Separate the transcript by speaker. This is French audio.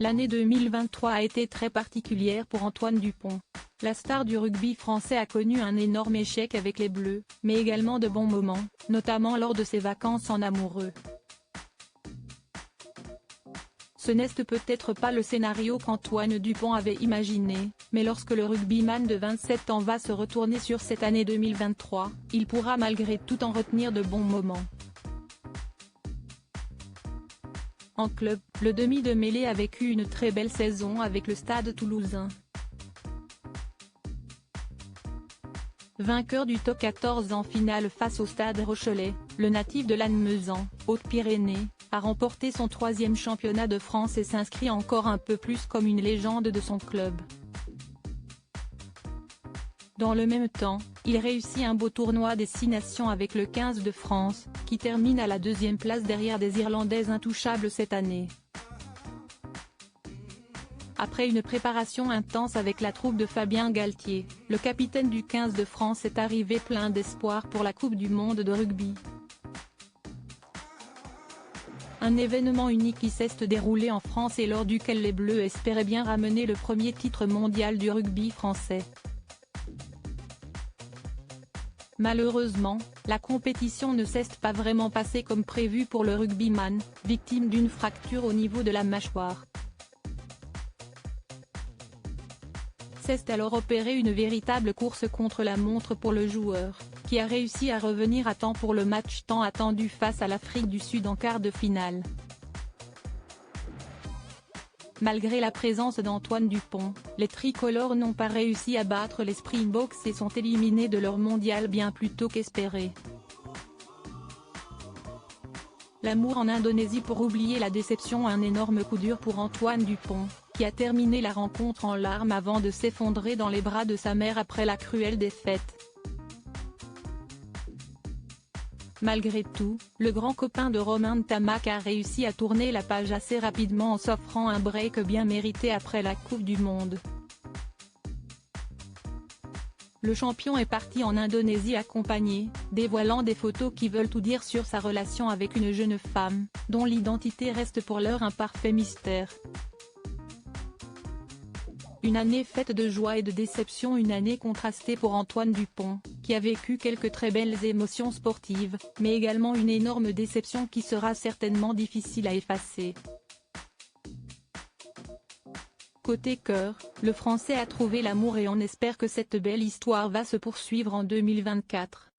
Speaker 1: L'année 2023 a été très particulière pour Antoine Dupont. La star du rugby français a connu un énorme échec avec les Bleus, mais également de bons moments, notamment lors de ses vacances en amoureux. Ce n'est peut-être pas le scénario qu'Antoine Dupont avait imaginé, mais lorsque le rugbyman de 27 ans va se retourner sur cette année 2023, il pourra malgré tout en retenir de bons moments. En club, le demi de mêlée a vécu une très belle saison avec le Stade toulousain. Vainqueur du top 14 en finale face au Stade rochelais, le natif de Lannemezan, Hautes-Pyrénées, a remporté son 3e championnat de France et s'inscrit encore un peu plus comme une légende de son club. Dans le même temps, il réussit un beau tournoi des 6 nations avec le 15 de France, qui termine à la 2e place derrière des Irlandaises intouchables cette année. Après une préparation intense avec la troupe de Fabien Galtier, le capitaine du 15 de France est arrivé plein d'espoir pour la Coupe du monde de rugby. Un événement unique qui s'est déroulé en France et lors duquel les Bleus espéraient bien ramener le premier titre mondial du rugby français. Malheureusement, la compétition ne s'est pas vraiment passée comme prévu pour le rugbyman, victime d'une fracture au niveau de la mâchoire. C'est alors opéré une véritable course contre la montre pour le joueur, qui a réussi à revenir à temps pour le match tant attendu face à l'Afrique du Sud en quart de finale. Malgré la présence d'Antoine Dupont, les tricolores n'ont pas réussi à battre les Springboks et sont éliminés de leur mondial bien plus tôt qu'espéré. L'amour en Indonésie pour oublier la déception. Un énorme coup dur pour Antoine Dupont, qui a terminé la rencontre en larmes avant de s'effondrer dans les bras de sa mère après la cruelle défaite. Malgré tout, le grand copain de Romain Ntamack a réussi à tourner la page assez rapidement en s'offrant un break bien mérité après la Coupe du Monde. Le champion est parti en Indonésie accompagné, dévoilant des photos qui veulent tout dire sur sa relation avec une jeune femme, dont l'identité reste pour l'heure un parfait mystère. Une année faite de joie et de déception, une année contrastée pour Antoine Dupont, qui a vécu quelques très belles émotions sportives, mais également une énorme déception qui sera certainement difficile à effacer. Côté cœur, le Français a trouvé l'amour et on espère que cette belle histoire va se poursuivre en 2024.